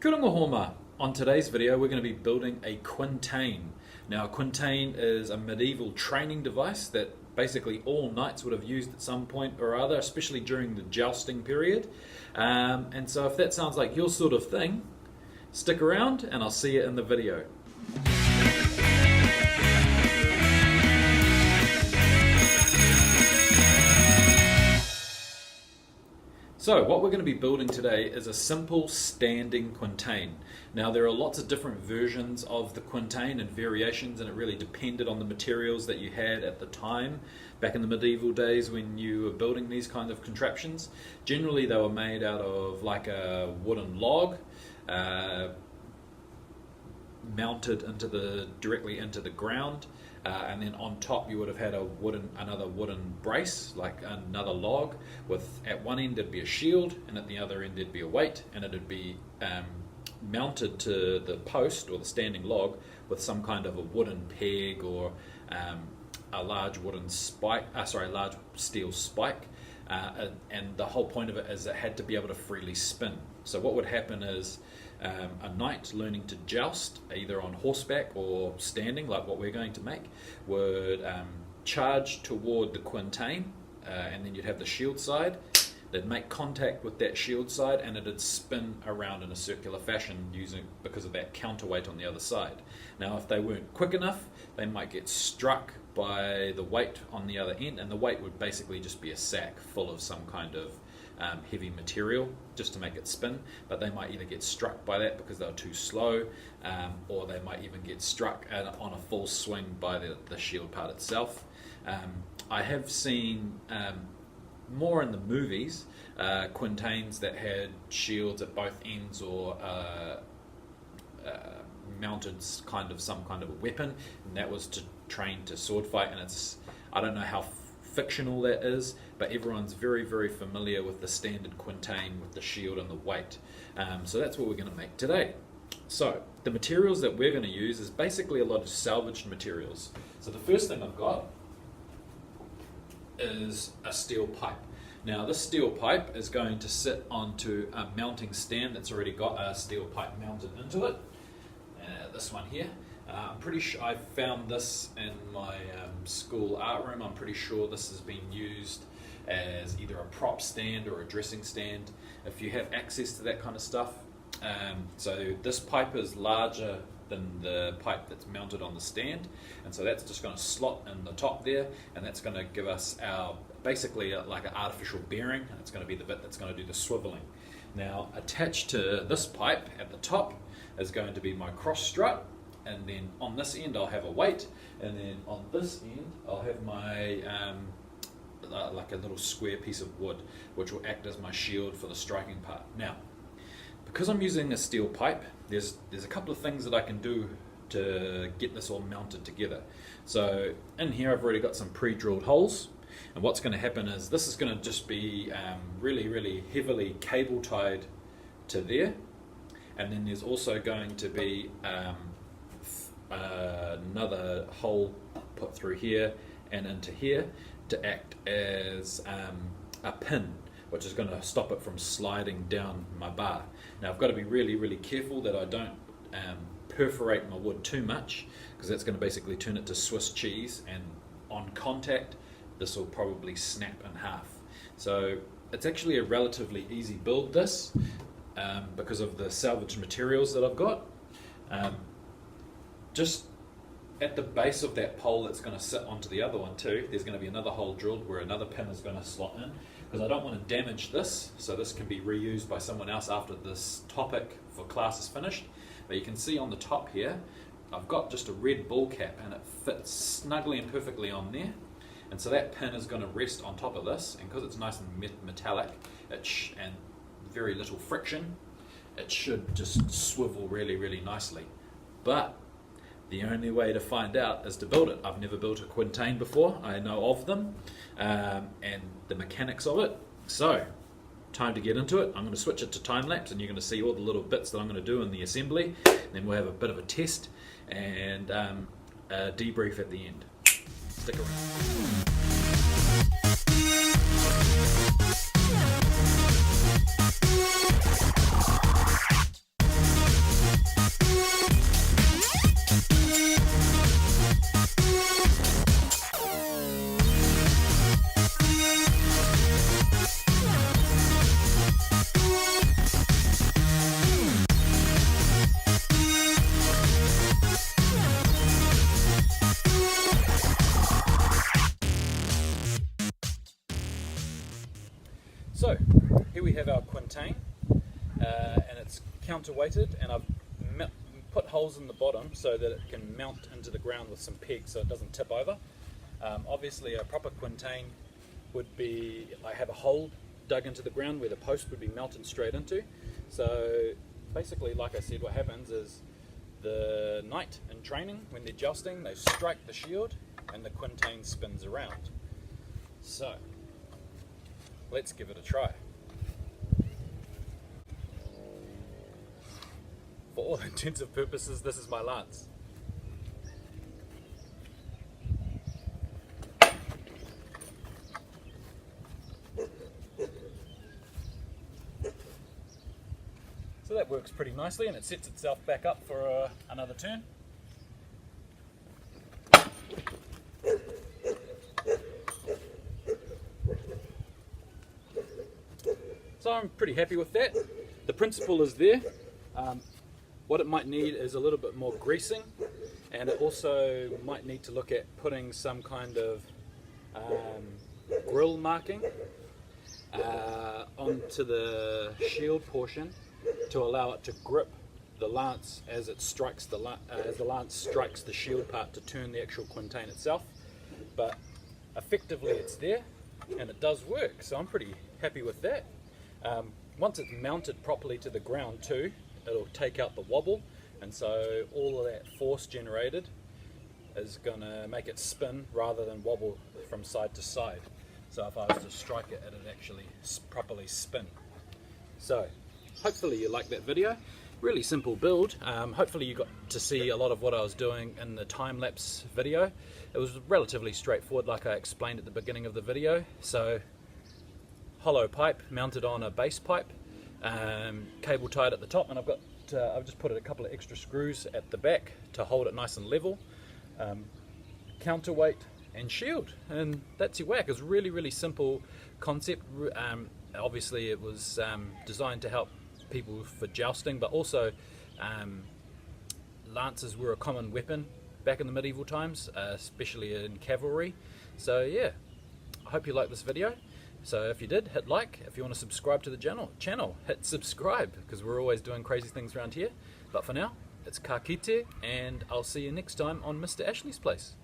Kia ora homa. On today's video we're going to be building a Quintain. Now a Quintain is a medieval training device that basically all knights would have used at some point or other, especially during the jousting period. And so if that sounds like your sort of thing, stick around and I'll see you in the video. So what we're going to be building today is a simple standing Quintain. Now there are lots of different versions of the Quintain and variations, and it really depended on the materials that you had at the time back in the medieval days when you were building these kinds of contraptions. Generally they were made out of like a wooden log mounted directly into the ground. And then on top you would have had another wooden brace, like another log, with at one end there'd be a shield and at the other end there'd be a weight, and it'd be mounted to the post or the standing log with some kind of a wooden peg or a large large steel spike, and the whole point of it is it had to be able to freely spin. So what would happen is a knight learning to joust, either on horseback or standing, like what we're going to make, would charge toward the Quintain, and then you'd have the shield side. They'd make contact with that shield side and it'd spin around in a circular fashion because of that counterweight on the other side. Now if they weren't quick enough, they might get struck by the weight on the other end, and the weight would basically just be a sack full of some kind of heavy material just to make it spin, but they might either get struck by that because they're too slow, or they might even get struck on a full swing by the shield part itself. I have seen more in the movies Quintains that had shields at both ends or mounted some kind of a weapon, and that was to train to sword fight. And I don't know how fictional that is, but everyone's very, very familiar with the standard Quintain with the shield and the weight. So that's what we're going to make today. So the materials that we're going to use is basically a lot of salvaged materials. So the first thing I've got is a steel pipe. Now this steel pipe is going to sit onto a mounting stand that's already got a steel pipe mounted into it. This one here. I'm pretty sure I found this in my school art room. I'm pretty sure this has been used as either a prop stand or a dressing stand if you have access to that kind of stuff. So this pipe is larger than the pipe that's mounted on the stand, and so that's just going to slot in the top there, and that's going to give us basically like an artificial bearing, and it's going to be the bit that's going to do the swiveling. Now attached to this pipe at the top is going to be my cross strut, and then on this end I'll have a weight, and then on this end I'll have my like a little square piece of wood which will act as my shield for the striking part. Now because I'm using a steel pipe, there's a couple of things that I can do to get this all mounted together. So in here I've already got some pre-drilled holes, and what's going to happen is this is going to just be really, really heavily cable tied to there, and then there's also going to be another hole put through here and into here to act as a pin, which is going to stop it from sliding down my bar. Now I've got to be really, really careful that I don't perforate my wood too much, because that's going to basically turn it to Swiss cheese, and on contact this will probably snap in half. So it's actually a relatively easy build, this, because of the salvaged materials that I've got. Just at the base of that pole that's going to sit onto the other one too, there's going to be another hole drilled where another pin is going to slot in, because I don't want to damage this, so this can be reused by someone else after this topic for class is finished. But you can see on the top here I've got just a red ball cap, and it fits snugly and perfectly on there, and so that pin is going to rest on top of this, and because it's nice and metallic and very little friction, it should just swivel really, really nicely. But the only way to find out is to build it. I've never built a Quintain before. I know of them and the mechanics of it. So, time to get into it. I'm going to switch it to time-lapse, and you're going to see all the little bits that I'm going to do in the assembly. Then we'll have a bit of a test and a debrief at the end. Stick around. Quintain, and it's counterweighted, and I've put holes in the bottom so that it can mount into the ground with some pegs so it doesn't tip over. Obviously a proper Quintain would be, I have a hole dug into the ground where the post would be mounted straight into. So basically, like I said, what happens is the knight in training, when they're jousting, they strike the shield and the Quintain spins around. So let's give it a try. For all intents and purposes, this is my lance. So that works pretty nicely, and it sets itself back up for another turn. So I'm pretty happy with that. The principle is there. What it might need is a little bit more greasing, and it also might need to look at putting some kind of grill marking onto the shield portion to allow it to grip the lance as it strikes the lance strikes the shield part to turn the actual Quintain itself. But effectively it's there and it does work, so I'm pretty happy with that. Once it's mounted properly to the ground too, it'll take out the wobble, and so all of that force generated is going to make it spin rather than wobble from side to side. So if I was to strike it, it'd actually properly spin. So hopefully you like that video. Really simple build. Hopefully you got to see a lot of what I was doing in the time-lapse video. It was relatively straightforward, like I explained at the beginning of the video. So hollow pipe mounted on a base pipe, cable tied at the top, and I've just put a couple of extra screws at the back to hold it nice and level. Counterweight and shield, and that's your whack. It's really simple concept. Obviously it was designed to help people for jousting, but also lances were a common weapon back in the medieval times, especially in cavalry. So yeah, I hope you liked this video. So if you did, hit like. If you want to subscribe to the channel, hit subscribe, because we're always doing crazy things around here. But for now, it's ka kite, and I'll see you next time on Mr. Ashley's Place.